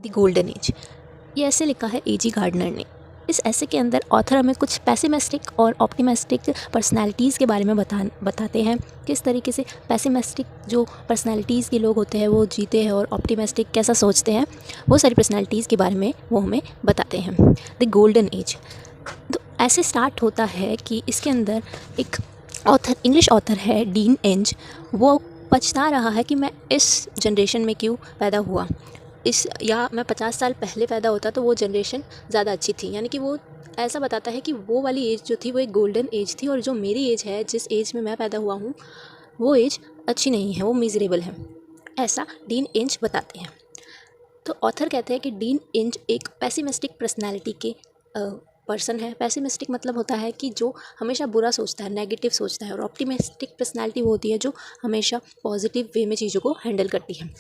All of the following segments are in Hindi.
The golden age. ये ऐसे लिखा है एजी गार्डनर ने। इस ऐसे के अंदर ऑथर हमें कुछ पेसिमिस्टिक और ऑप्टिमिस्टिक पर्सनालिटीज़ के बारे में बताते हैं। किस तरीके से पेसिमिस्टिक जो पर्सनालिटीज़ के लोग होते हैं वो जीते हैं और ऑप्टिमिस्टिक कैसा सोचते हैं, वो सारी पर्सनालिटीज़ के बारे में वो हमें बताते हैं। द गोल्डन एज तो ऐसे स्टार्ट होता है कि इसके अंदर एक ऑथर, इंग्लिश ऑथर है डीन इंज, वो पछता रहा है कि मैं इस जनरेशन में क्यों पैदा हुआ, या मैं 50 साल पहले पैदा होता तो वो जनरेशन ज़्यादा अच्छी थी। यानी कि वो ऐसा बताता है कि वो वाली एज जो थी वो एक गोल्डन एज थी, और जो मेरी एज है, जिस एज में मैं पैदा हुआ हूँ, वो एज अच्छी नहीं है, वो मिजरेबल है, ऐसा डीन इंज बताते हैं। तो ऑथर कहते हैं कि डीन इंज एक पेसिमिस्टिक पर्सनैलिटी के पर्सन है। पेसिमिस्टिक मतलब होता है कि जो हमेशा बुरा सोचता है, नेगेटिव सोचता है, और ऑप्टिमिस्टिक पर्सनैलिटी वो होती है जो हमेशा पॉजिटिव वे में चीज़ों को हैंडल करती है।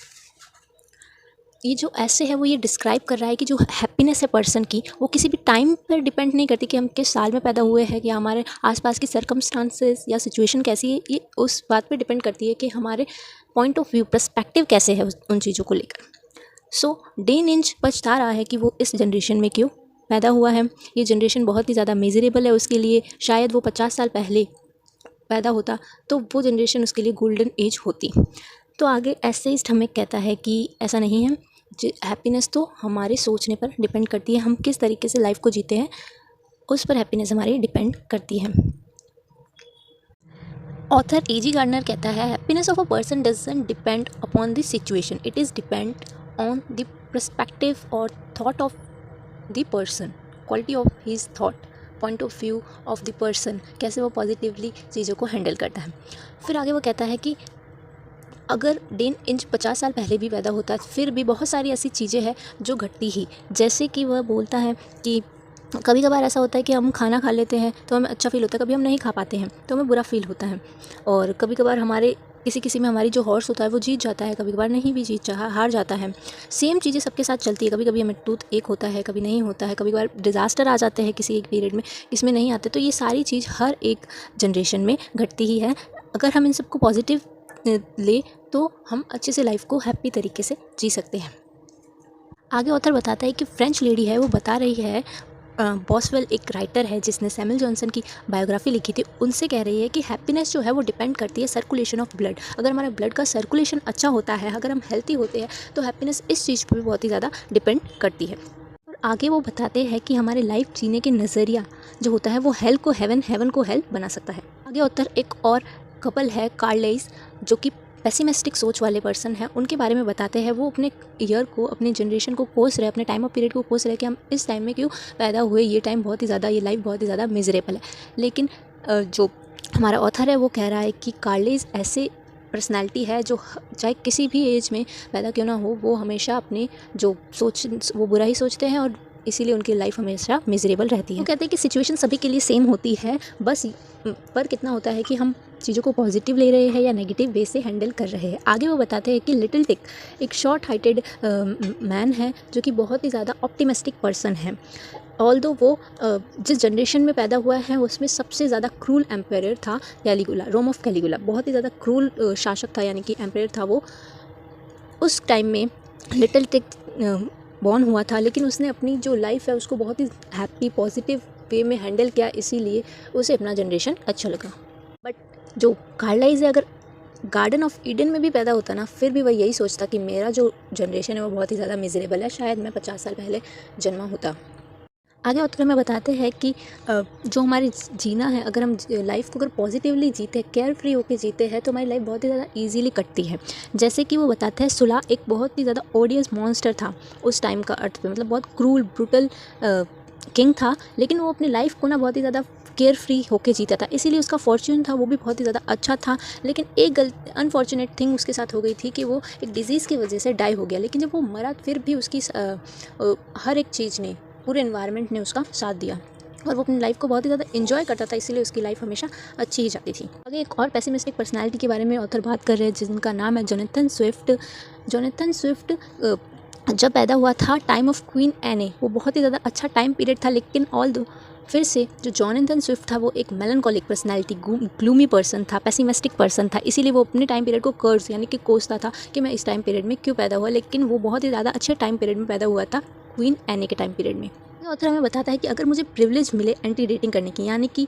ये जो ऐसे है वो ये डिस्क्राइब कर रहा है कि जो हैप्पीनेस है पर्सन की, वो किसी भी टाइम पर डिपेंड नहीं करती कि हम किस साल में पैदा हुए हैं, या हमारे आसपास की सर्कमस्टांसेस या सिचुएशन कैसी है। ये उस बात पे डिपेंड करती है कि हमारे पॉइंट ऑफ व्यू, पर्सपेक्टिव कैसे है उन चीज़ों को लेकर। सो डीन इंज पछता रहा है कि वो इस जनरेशन में क्यों पैदा हुआ है। ये जनरेशन बहुत ही ज़्यादा मिजरेबल है उसके लिए। शायद वो 50 साल पहले पैदा होता तो वो जनरेशन उसके लिए गोल्डन एज होती। तो आगे एसेइस्ट हमें कहता है कि ऐसा नहीं है, हैप्पीनेस तो हमारे सोचने पर डिपेंड करती है, हम किस तरीके से लाइफ को जीते हैं उस पर हैप्पीनेस हमारी डिपेंड करती है। ऑथर एजी गार्डनर कहता है happiness of a person doesn't depend upon the situation, it is depend on the perspective और thought of the person, quality of his thought, point of view of the person, कैसे वो पॉजिटिवली चीज़ों को हैंडल करता है। फिर आगे वो कहता है कि अगर डीन इंज 50 साल पहले भी पैदा होता फिर भी बहुत सारी ऐसी चीज़ें हैं जो घटती ही। जैसे कि वह बोलता है कि कभी कभार ऐसा होता है कि हम खाना खा लेते हैं तो हमें अच्छा फील होता है, कभी हम नहीं खा पाते हैं तो हमें बुरा फील होता है, और कभी कभार हमारे किसी में हमारी जो हॉर्स होता है वो जीत जाता है, कभी कभार नहीं भी हार जाता है। सेम चीज़ें सबके साथ चलती है, कभी कभी हमें टूथ एक होता है, कभी नहीं होता है, कभी कभार डिज़ास्टर आ जाते हैं किसी एक पीरियड में, इसमें नहीं आते। तो ये सारी चीज़ हर एक जनरेशन में घटती ही है। अगर हम इन सबको पॉजिटिव ले तो हम अच्छे से लाइफ को हैप्पी तरीके से जी सकते हैं। आगे ऑथर बताता है कि फ्रेंच लेडी है, वो बता रही है, बॉसवेल एक राइटर है जिसने सैमुअल जॉनसन की बायोग्राफी लिखी थी, उनसे कह रही है कि हैप्पीनेस जो है वो डिपेंड करती है सर्कुलेशन ऑफ ब्लड। अगर हमारा ब्लड का सर्कुलेशन अच्छा होता है, अगर हम हेल्थी होते हैं, तो हैप्पीनेस इस चीज़ पर भी बहुत ही ज़्यादा डिपेंड करती है। और आगे वो बताते हैं कि हमारे लाइफ जीने के नज़रिया जो होता है वो हेल को हेवन, हेवन को हेल बना सकता है। आगे ऑथर एक और कपल है कार्लाइल, जो कि पेसिमिस्टिक सोच वाले पर्सन है, उनके बारे में बताते हैं। वो अपने ईयर को, अपने जनरेशन को कोस रहे, अपने टाइम ऑफ पीरियड को कोस रहे कि हम इस टाइम में क्यों पैदा हुए, ये टाइम बहुत ही ज़्यादा, ये लाइफ बहुत ही ज़्यादा मिजरेबल है। लेकिन जो हमारा ऑथर है वो कह रहा है कि कार्लाइल ऐसे पर्सनालिटी है जो चाहे किसी भी एज में पैदा क्यों ना हो, वो हमेशा अपने जो सोच वो बुरा ही सोचते हैं, और इसीलिए उनकी लाइफ हमेशा मिजरेबल रहती है। वो कहते हैं कि सिचुएशन सभी के लिए सेम होती है, बस पर कितना होता है कि हम चीज़ों को पॉजिटिव ले रहे हैं या नेगेटिव वे से हैंडल कर रहे हैं। आगे वो बताते हैं कि लिटिल टिक एक शॉर्ट हाइटेड मैन है जो कि बहुत ही ज़्यादा ऑप्टिमिस्टिक पर्सन है। ऑल्दो वो जिस जनरेशन में पैदा हुआ है उसमें सबसे ज़्यादा क्रूल एम्पायर था कैलिगुला, रोम ऑफ कैलिगुला, बहुत ही ज़्यादा क्रूल शासक था, यानी कि एम्पायर था वो। उस टाइम में लिटिल टिक बॉर्न हुआ था, लेकिन उसने अपनी जो लाइफ है उसको बहुत ही हैप्पी पॉजिटिव वे में हैंडल किया, इसीलिए उसे अपना जनरेशन अच्छा लगा। बट जो कार्लाइल है, अगर गार्डन ऑफ ईडन में भी पैदा होता ना, फिर भी वह यही सोचता कि मेरा जो जनरेशन है वो बहुत ही ज़्यादा मिजरेबल है, शायद मैं 50 साल पहले जन्मा होता। आगे उत्तर में बताते हैं कि जो हमारी जीना है, अगर हम लाइफ को अगर पॉजिटिवली जीते हैं, केयर फ्री होकर जीते हैं, तो हमारी लाइफ बहुत ही ज़्यादा इजीली कटती है। जैसे कि वो बताते हैं सुला एक बहुत ही ज़्यादा ओडियस मॉन्स्टर था उस टाइम का अर्थ पे, मतलब बहुत क्रूल ब्रूटल किंग था, लेकिन वो अपनी लाइफ को ना बहुत ही ज़्यादा केयर फ्री होके जीता था, इसीलिए उसका फॉर्च्यून था वो भी बहुत ही ज़्यादा अच्छा था। लेकिन एक अनफॉर्चुनेट थिंग उसके साथ हो गई थी कि वो एक डिजीज़ की वजह से डाई हो गया। लेकिन जब वो मरा फिर भी उसकी हर एक चीज़ ने, पूरे एनवायरनमेंट ने उसका साथ दिया, और वो अपनी लाइफ को बहुत ही ज़्यादा एंजॉय करता था, इसीलिए उसकी लाइफ हमेशा अच्छी ही जाती थी। आगे एक और पेसिमिस्टिक पर्सनालिटी के बारे में ऑथर बात कर रहे हैं जिनका नाम है जोनाथन स्विफ्ट। जोनाथन स्विफ्ट जब पैदा हुआ था टाइम ऑफ क्वीन एने, वो बहुत ही ज़्यादा अच्छा टाइम पीरियड था, लेकिन ऑल दो फिर से जो जॉनथन स्विफ्ट था वो एक मेलनकॉलिक पर्सनैलिटी, ग्लूमी पर्सन था, पेसिमिस्टिक पर्सन था, इसीलिए वो अपने टाइम पीरियड को कर्ज यानी कि कोसता था कि मैं इस टाइम पीरियड में क्यों पैदा हुआ, लेकिन वो बहुत ही ज़्यादा अच्छे टाइम पीरियड में पैदा हुआ था, क्वीन एने के टाइम पीरियड में। ऑथर हमें बताता है कि अगर मुझे प्रिविलेज मिले एंटी डेटिंग करने की, यानी कि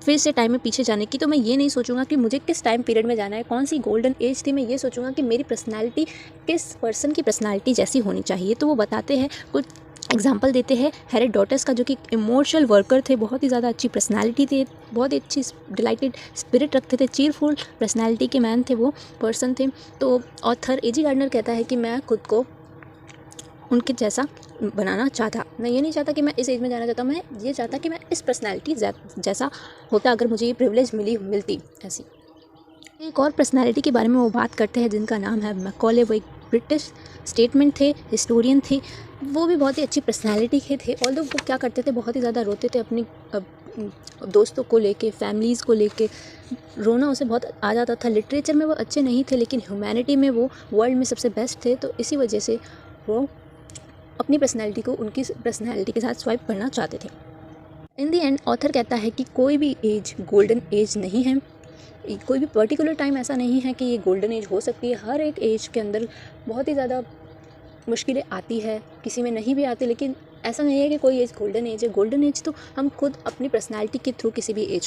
फिर से टाइम में पीछे जाने की, तो मैं ये नहीं सोचूंगा कि मुझे किस टाइम पीरियड में जाना है, कौन सी गोल्डन एज थी, मैं ये सोचूंगा कि मेरी पर्सनालिटी किस पर्सन की पर्सनालिटी जैसी होनी चाहिए। तो वो बताते हैं, कुछ एग्जाम्पल देते हैं हेरोडोटस का, जो कि इमोशनल वर्कर थे, बहुत ही ज़्यादा अच्छी पर्सनालिटी थे, बहुत ही अच्छी डिलाइटेड स्पिरिट रखते थे, चीयरफुल पर्सनालिटी के मैन थे, वो पर्सन थे। तो ऑथर एजी गार्डनर कहता है कि मैं खुद को उनके जैसा बनाना चाहता, मैं ये नहीं चाहता कि मैं इस एज में जाना चाहता, मैं ये चाहता कि मैं इस पर्सनैलिटी जैसा होता अगर मुझे ये प्रिविलेज मिलती ऐसी। एक और पर्सनैलिटी के बारे में वो बात करते हैं जिनका नाम है मैकॉले। वो एक ब्रिटिश स्टेटमेंट थे, हिस्टोरियन थे, वो भी बहुत ही अच्छी पर्सनैलिटी के थे। ऑल्दो वो क्या करते थे, बहुत ही ज़्यादा रोते थे अपनी दोस्तों को लेके, फैमिलीज़ को लेके, रोना उसे बहुत आ जाता था। लिटरेचर में वो अच्छे नहीं थे, लेकिन ह्यूमैनिटी में वो वर्ल्ड में सबसे बेस्ट थे, तो इसी वजह से वो अपनी पर्सनैलिटी को उनकी पर्सनैलिटी के साथ स्वाइप करना चाहते थे। इन दी एंड ऑथर कहता है कि कोई भी एज गोल्डन एज नहीं है, कोई भी पर्टिकुलर टाइम ऐसा नहीं है कि ये गोल्डन एज हो सकती है। हर एक एज के अंदर बहुत ही ज़्यादा मुश्किलें आती है, किसी में नहीं भी आती, लेकिन ऐसा नहीं है कि कोई एज गोल्डन एज है। गोल्डन एज तो हम खुद अपनी पर्सनैलिटी के थ्रू किसी भी एज